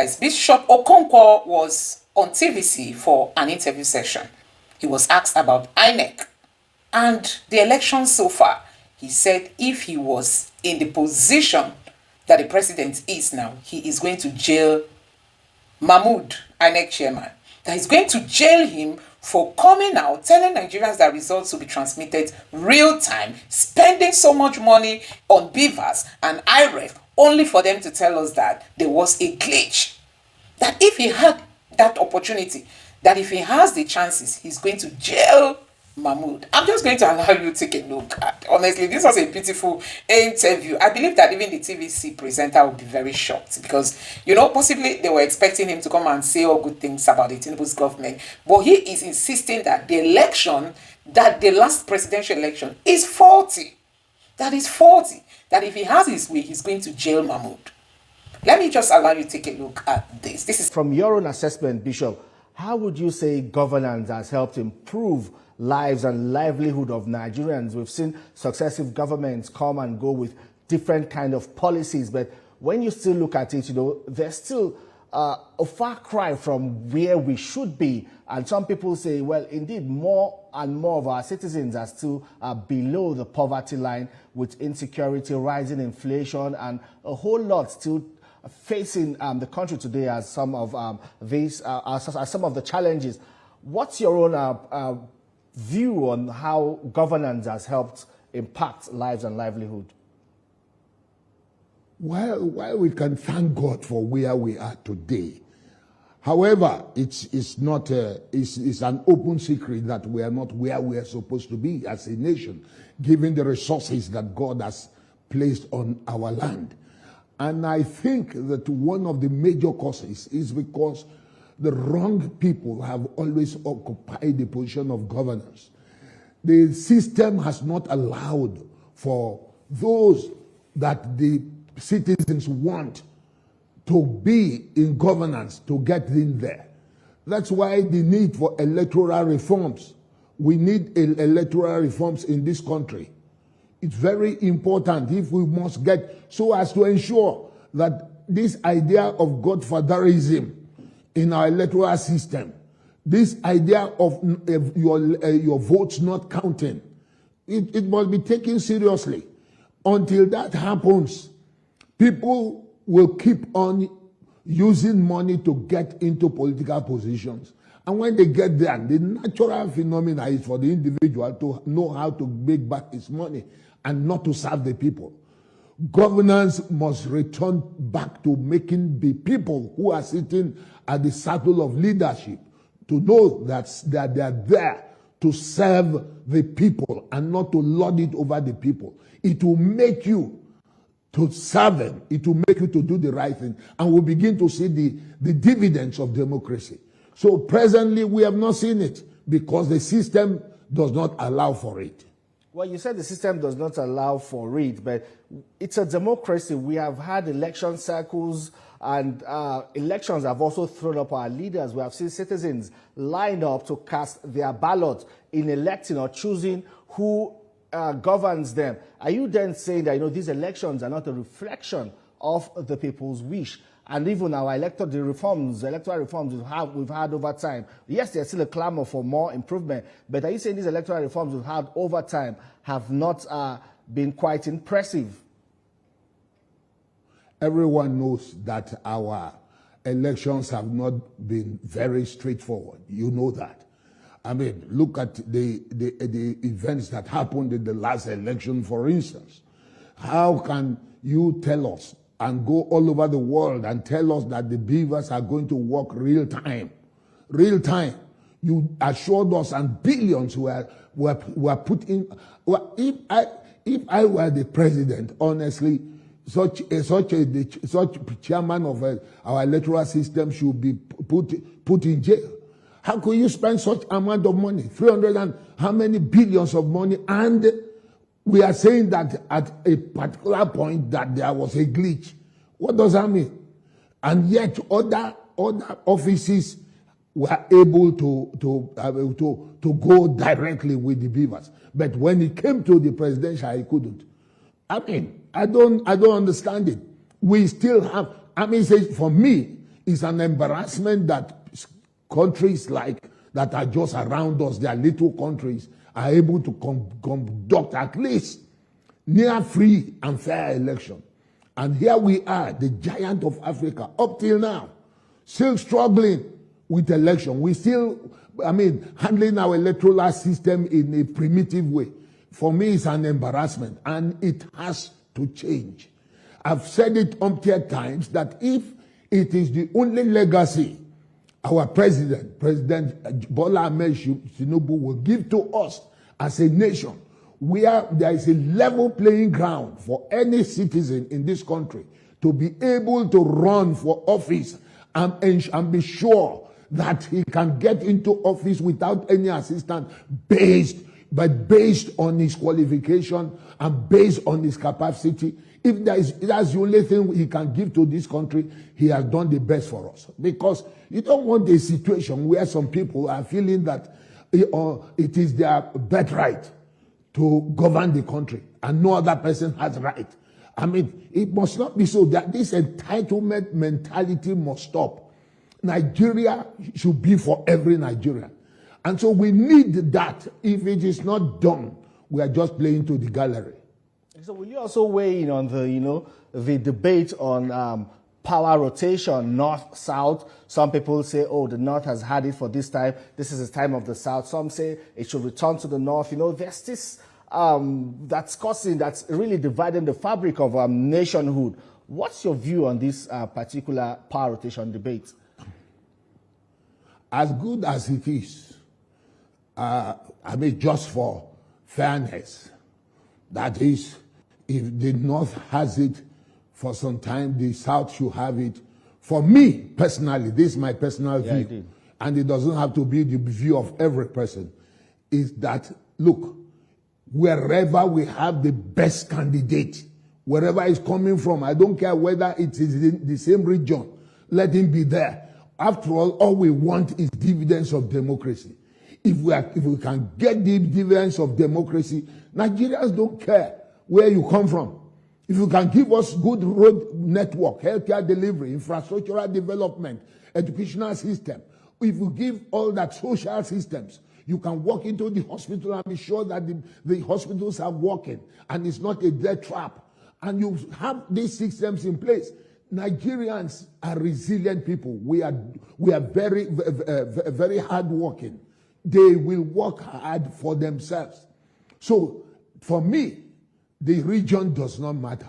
guys, Bishop Okonkwo was on TVC for an interview session. He was asked about INEC and the election so far. He said if he was in the position that the president is now, he is going to jail Mahmood, INEC chairman. That he's going to jail him for coming out, telling Nigerians that results will be transmitted real time, spending so much money on beavers and IREF, only for them to tell us that there was a glitch. That if he had that opportunity, that if he has the chances, he's going to jail Mahmood. I'm just going to allow you to take a look at. Honestly, this was a beautiful interview. I believe that even the TVC presenter will be very shocked because, possibly they were expecting him to come and say all good things about the Tinubu's government. But he is insisting that the last presidential election is faulty. That is faulty. That if he has his way, he's going to jail Mahmood. Let me just allow you to take a look at this. This is from your own assessment, Bishop. How would you say governance has helped improve lives and livelihood of Nigerians? We've seen successive governments come and go with different kind of policies, but when you still look at it, there's still a far cry from where we should be. And some people say, well, indeed, more and more of our citizens are still below the poverty line, with insecurity, rising inflation, and a whole lot still facing the country today as some of some of the challenges. What's your own view on how governance has helped impact lives and livelihood? Well, we can thank God for where we are today. However, it's an open secret that we are not where we are supposed to be as a nation, given the resources that God has placed on our land. And I think that one of the major causes is because the wrong people have always occupied the position of governance. The system has not allowed for those that the citizens want to be in governance to get in there. That's why the need for electoral reforms. We need electoral reforms in this country. It's very important if we must get so as to ensure that this idea of godfatherism in our electoral system, this idea of your votes not counting, it must be taken seriously. Until that happens, people will keep on using money to get into political positions. And when they get there, the natural phenomena is for the individual to know how to make back his money and not to serve the people. Governance must return back to making the people who are sitting at the circle of leadership to know that they are there to serve the people and not to lord it over the people. It will make you to serve them. It will make you to do the right thing. And we'll begin to see the dividends of democracy. So presently, we have not seen it because the system does not allow for it. Well, you said the system does not allow for it, but it's a democracy. We have had election cycles, and elections have also thrown up our leaders. We have seen citizens lined up to cast their ballot in electing or choosing who governs them. Are you then saying that these elections are not a reflection of the people's wish? And even our electoral reforms we've had over time. Yes, there's still a clamor for more improvement, but are you saying these electoral reforms we've had over time have not been quite impressive? Everyone knows that our elections have not been very straightforward. You know that. I mean, look at the events that happened in the last election, for instance. How can you tell us and go all over the world and tell us that the beavers are going to work real time? Real time. You assured us, and billions were put in. Well, if I were the president, honestly, such chairman of our electoral system should be put in jail. How could you spend such amount of money, 300 and how many billions of money, and we are saying that at a particular point that there was a glitch? What does that mean? And yet other offices were able to go directly with the beavers. But when it came to the presidential, he couldn't. I mean, I don't understand it. We still have, for me, It's an embarrassment that countries like that are just around us, they are little countries, are able to conduct at least near free and fair election. And here we are, the giant of Africa, up till now, still struggling with election. We still, handling our electoral system in a primitive way. For me, it's an embarrassment, and it has to change. I've said it umpteen times that if it is the only legacy our President Bola Ahmed Tinubu will give to us as a nation, where there is a level playing ground for any citizen in this country to be able to run for office and be sure that he can get into office without any assistance based on his qualification and based on his capacity. If that's the only thing he can give to this country, he has done the best for us. Because you don't want a situation where some people are feeling that it is their birthright to govern the country and no other person has right. It must not be so. That this entitlement mentality must stop. Nigeria should be for every Nigerian. And so we need that. If it is not done, we are just playing to the gallery. So will you also weigh in on the debate on power rotation, north-south? Some people say, oh, the north has had it for this time. This is the time of the south. Some say it should return to the north. There's this that's really dividing the fabric of nationhood. What's your view on this particular power rotation debate? As good as it is, just for fairness, that is, if the North has it for some time, the South should have it. For me, personally, this is my personal view, and it doesn't have to be the view of every person, is that, look, wherever we have the best candidate, wherever it's coming from, I don't care whether it is in the same region, let him be there. After all we want is dividends of democracy. If we can get the dividends of democracy, Nigerians don't care where you come from. If you can give us good road network, healthcare delivery, infrastructural development, educational system, if you give all that social systems, you can walk into the hospital and be sure that the hospitals are working and it's not a death trap. And you have these systems in place. Nigerians are resilient people. We are very, very hardworking. They will work hard for themselves. So, for me, the region does not matter.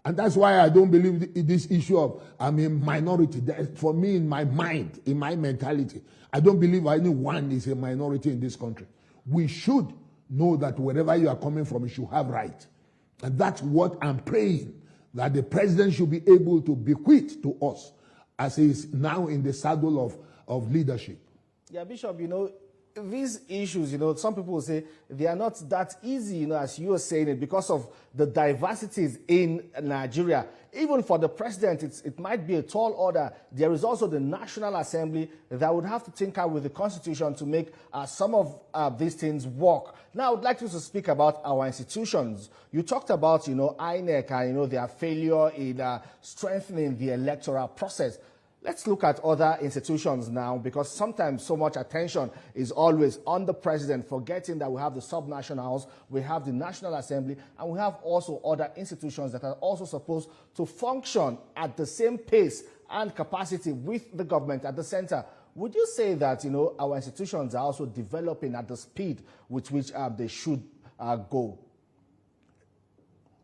And that's why I don't believe this issue of minority. For me, in my mind, in my mentality, I don't believe anyone is a minority in this country. We should know that wherever you are coming from, you should have right. And that's what I'm praying, that the president should be able to bequeath to us as he is now in the saddle of leadership. Yeah, Bishop, these issues, some people will say they are not that easy, as you are saying it, because of the diversities in Nigeria. Even for the president, it might be a tall order. There is also the National Assembly that would have to tinker with the Constitution to make some of these things work. Now, I would like you to speak about our institutions. You talked about, INEC and, their failure in strengthening the electoral process. Let's look at other institutions now, because sometimes so much attention is always on the president, forgetting that we have the subnationals, we have the National Assembly, and we have also other institutions that are also supposed to function at the same pace and capacity with the government at the center. Would you say that, our institutions are also developing at the speed with which they should go?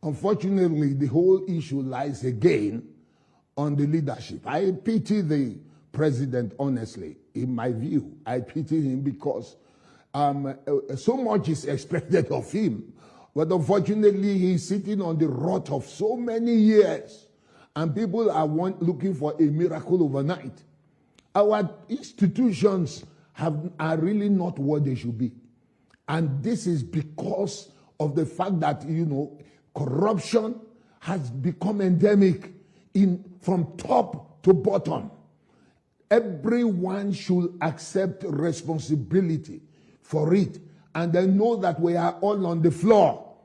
Unfortunately, the whole issue lies again on the leadership. I pity the president, honestly. In my view, I pity him because so much is expected of him. But unfortunately, he's sitting on the rot of so many years. And people are looking for a miracle overnight. Our institutions are really not what they should be. And this is because of the fact that, corruption has become endemic from top to bottom. Everyone should accept responsibility for it, and then know that we are all on the floor,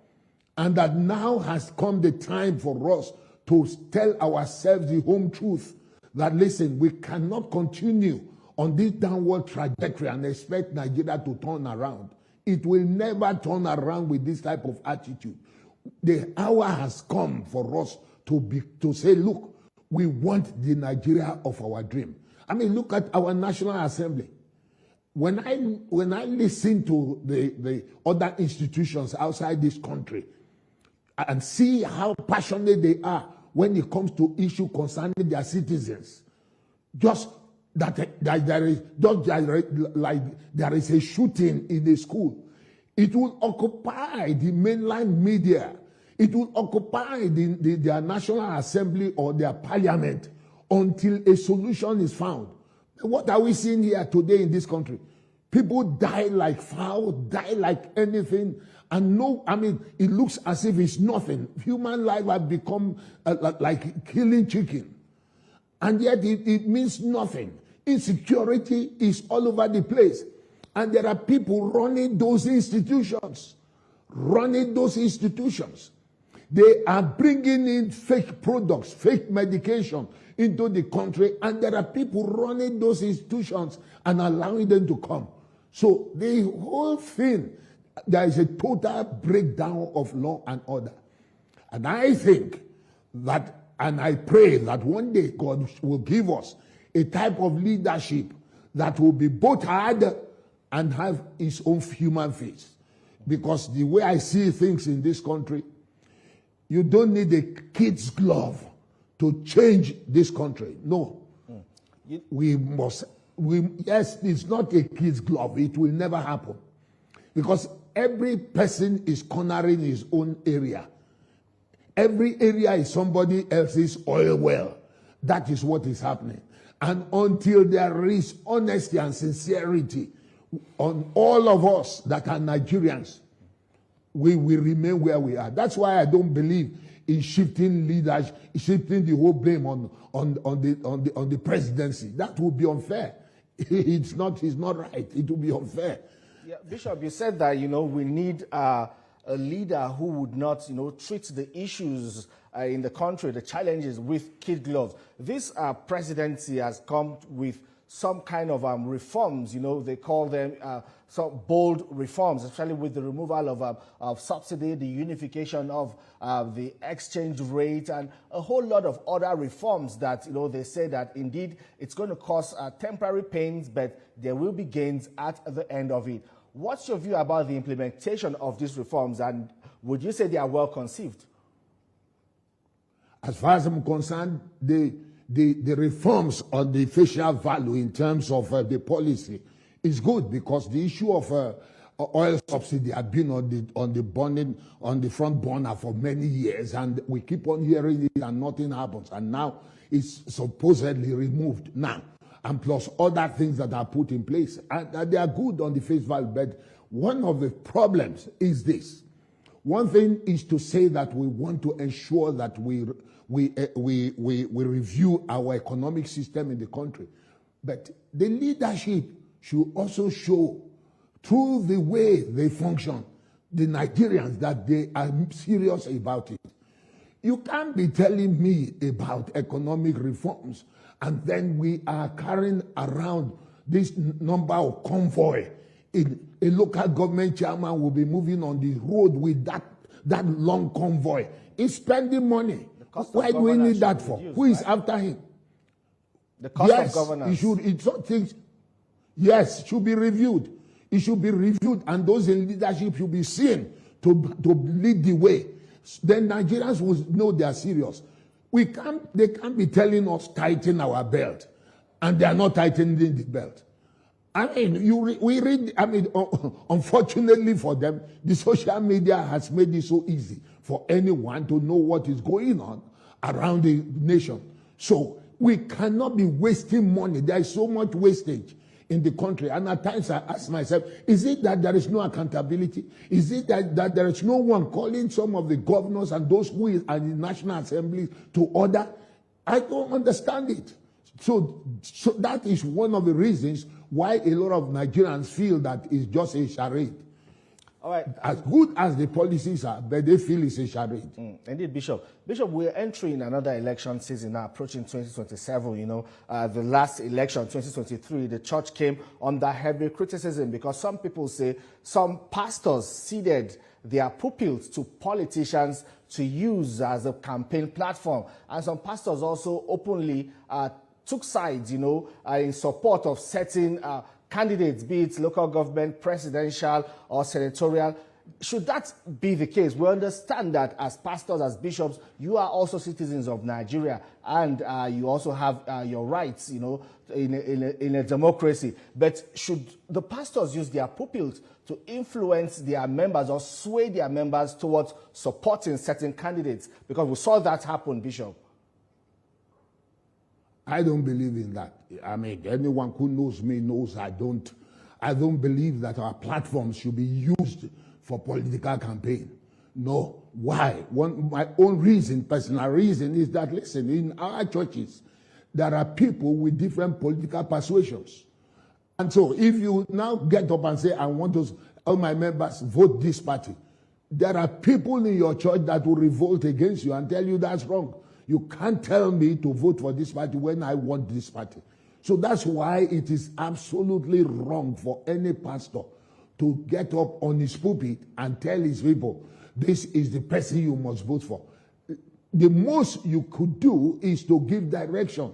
and that now has come the time for us to tell ourselves the home truth, that, listen, we cannot continue on this downward trajectory and expect Nigeria to turn around. It will never turn around with this type of attitude. The hour has come for us to say, look, we want the Nigeria of our dream. I mean, look at our National Assembly. When I listen to the other institutions outside this country and see how passionate they are when it comes to issues concerning their citizens, just that there is a shooting in a school, it will occupy the mainline media. It will occupy their National Assembly or their parliament until a solution is found. What are we seeing here today in this country? People die like fowl, die like anything, and no, I mean, it looks as if it's nothing. Human life has become like killing chicken, and yet it means nothing. Insecurity is all over the place, and there are people running those institutions. They are bringing in fake products, fake medication into the country, and there are people running those institutions and allowing them to come. So the whole thing, there is a total breakdown of law and order. And I think that, and I pray that one day God will give us a type of leadership that will be both hard and have its own human face. Because the way I see things in this country, you don't need a kid's glove to change this country. No. Yes, it's not a kid's glove. It will never happen. Because every person is cornering his own area. Every area is somebody else's oil well. That is what is happening. And until there is honesty and sincerity on all of us that are Nigerians, we will remain where we are. That's why I don't believe in shifting leaders, shifting the whole blame on the presidency. That would be unfair. It's not right. It would be unfair. Yeah, Bishop, you said that, we need a leader who would not, treat the issues in the country, the challenges with kid gloves. This presidency has come with some kind of reforms, they call them some bold reforms, especially with the removal of subsidy, the unification of the exchange rate, and a whole lot of other reforms that, they say that indeed it's going to cause temporary pains, but there will be gains at the end of it. What's your view about the implementation of these reforms, and would you say they are well conceived? As far as I'm concerned, the reforms on the facial value in terms of the policy is good, because the issue of oil subsidy had been on the front burner for many years, and we keep on hearing it and nothing happens, and now it's supposedly removed now, and plus other things that are put in place, and they are good on the face value. But one of the problems is this. One thing is to say that we want to ensure that we review our economic system in the country. But the leadership should also show, through the way they function, the Nigerians, that they are serious about it. You can't be telling me about economic reforms and then we are carrying around this number of convoy. A local government chairman will be moving on the road with that long convoy. He's spending money. Why do we need that for? Who is after him? The cost of governance. It should be reviewed. It should be reviewed, and those in leadership should be seen to lead the way. Then Nigerians will know they are serious. They can't be telling us tighten our belt, and they are not tightening the belt. I mean, unfortunately for them, the social media has made it so easy for anyone to know what is going on around the nation. So we cannot be wasting money. There is so much wastage in the country. And at times I ask myself, is it that there is no accountability? Is it that there is no one calling some of the governors and those who are in the National Assembly to order? I don't understand it. So that is one of the reasons why a lot of Nigerians feel that it's just a charade. All right. As good as the policies are, but they feel it's a charade. Indeed, Bishop. Bishop, we're entering another election season now, approaching 2027. You know, the last election, 2023, the church came under heavy criticism because some people say some pastors ceded their pulpits to politicians to use as a campaign platform. And some pastors also openly took sides, you know, in support of certain candidates, be it local government, presidential, or senatorial. Should that be the case? We understand that as pastors, as bishops, you are also citizens of Nigeria, and you also have your rights, you know, in a democracy. But should the pastors use their pulpits to influence their members or sway their members towards supporting certain candidates? Because we saw that happen, Bishop. I don't believe in that. I mean, anyone who knows me knows I don't believe that our platforms should be used for political campaign. No. Why? My own reason, personal reason, is that, listen, in our churches, there are people with different political persuasions. And so if you now get up and say, I want all my members vote this party, there are people in your church that will revolt against you and tell you that's wrong. You can't tell me to vote for this party when I want this party. So that's why it is absolutely wrong for any pastor to get up on his pulpit and tell his people, this is the person you must vote for. The most you could do is to give direction.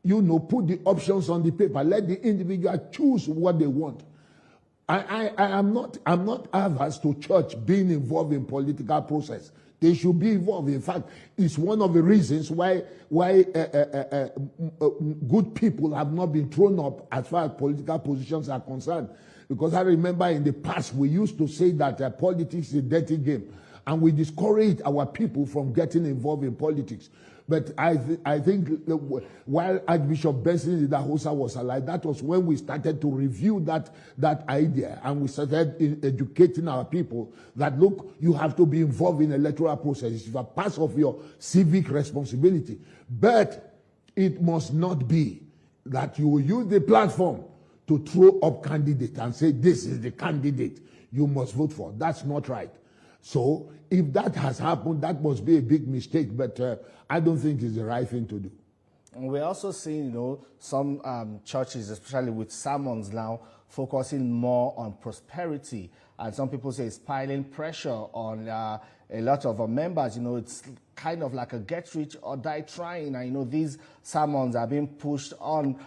You know, put the options on the paper. Let the individual choose what they want. I'm not averse to church being involved in political process. They should be involved. In fact, it's one of the reasons why good people have not been thrown up as far as political positions are concerned. Because I remember in the past, we used to say that politics is a dirty game. And we discouraged our people from getting involved in politics. But I think while Archbishop Benson Idahosa was alive, that was when we started to review that idea, and we started educating our people that, look, you have to be involved in electoral process. It's a part of your civic responsibility. But it must not be that you will use the platform to throw up candidate and say, this is the candidate you must vote for. That's not right. So if that has happened, that must be a big mistake, but I don't think it's the right thing to do. And we're also seeing, you know, some churches, especially with sermons now, focusing more on prosperity. And some people say it's piling pressure on a lot of our members. You know, it's kind of like a get rich or die trying. And, you know, these sermons are being pushed on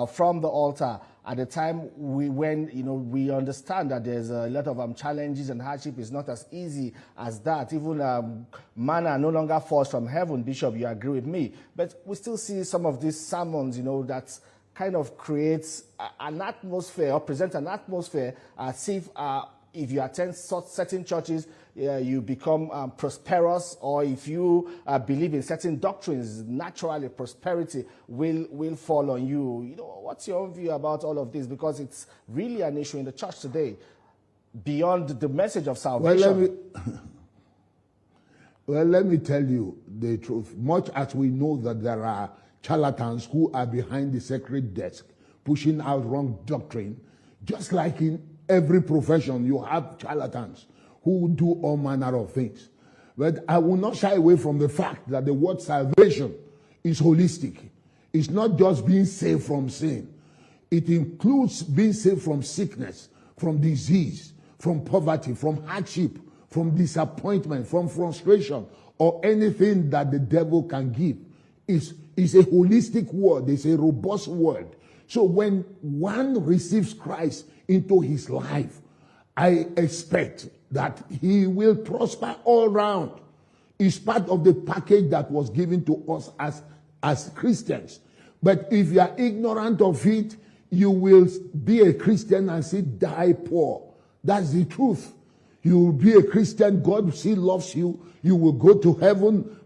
from the altar at the time when, you know, we understand that there's a lot of challenges and hardship. Is not as easy as that. Even manna no longer falls from heaven. Bishop, you agree with me. But we still see some of these sermons, you know, that kind of creates an atmosphere or present an atmosphere as if you attend certain churches, you become prosperous, or if you believe in certain doctrines, naturally prosperity will fall on you. You know, what's your view about all of this? Because it's really an issue in the church today, beyond the message of salvation. Well, let me tell you the truth. Much as we know that there are charlatans who are behind the sacred desk, pushing out wrong doctrine, just like in every profession, you have charlatans who do all manner of things. But I will not shy away from the fact that the word salvation is holistic. It's not just being saved from sin. It includes being saved from sickness, from disease, from poverty, from hardship, from disappointment, from frustration, or anything that the devil can give. It's a holistic word. It's a robust word. So when one receives Christ into his life, I expect that he will prosper all round. It's part of the package that was given to us as Christians. But if you are ignorant of it, you will be a Christian and still die poor. That's the truth. You will be a Christian, God still loves you, you will go to heaven,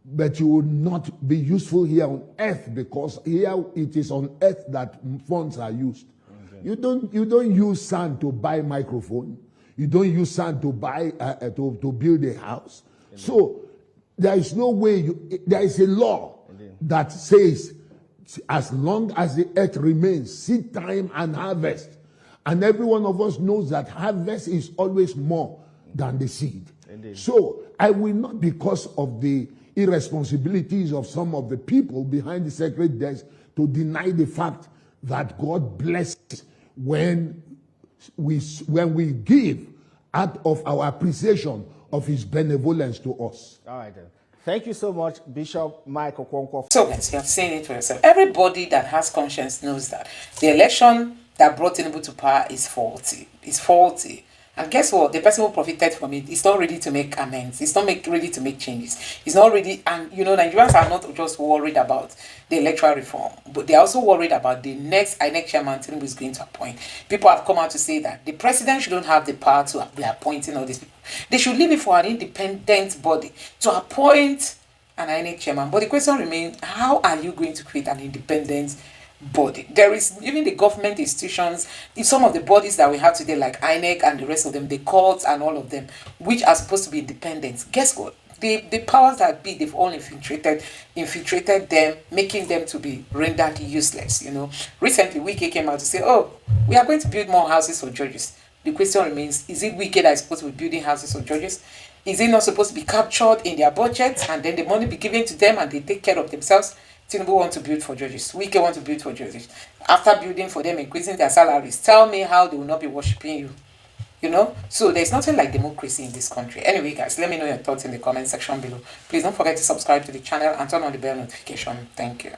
but you will not be useful here on earth, because here it is on earth that funds are used. Okay. You don't use sand to buy microphone. You don't use sand to buy to build a house. Indeed. So there is no way. There is a law that says, as long as the earth remains, seed time and harvest. And every one of us knows that harvest is always more than the seed. Indeed. So I will not, because of the irresponsibilities of some of the people behind the sacred desk, to deny the fact that God blesses when we give out of our appreciation of his benevolence to us. All right, then. Thank you so much, Bishop Mike Okonkwo. So, guys, you have seen it for yourself. Everybody that has conscience knows that the election that brought Tinubu to power is faulty. It's faulty. And guess what? The person who profited from it is not ready to make amends. It's not ready to make changes. It's not ready. And, Nigerians are not just worried about the electoral reform, but they're also worried about the next INEC chairman Tinubu is going to appoint. People have come out to say that the president shouldn't have the power to be appointing all these people. They should leave it for an independent body to appoint an INEC chairman. But the question remains, how are you going to create an independent body? There is even the government institutions, some of the bodies that we have today, like INEC and the rest of them, the courts and all of them, which are supposed to be independent. Guess what? The powers that be, they've all infiltrated them, making them to be rendered useless. Recently Wike came out to say, oh, we are going to build more houses for judges. The question remains, is it Wike that is supposed to be building houses for judges? Is it not supposed to be captured in their budget and then the money be given to them and they take care of themselves? Tinubu want to build for judges. Wike want to build for judges. After building for them, increasing their salaries, tell me how they will not be worshipping you. So there's nothing like democracy in this country. Anyway, guys, let me know your thoughts in the comment section below. Please don't forget to subscribe to the channel and turn on the bell notification. Thank you.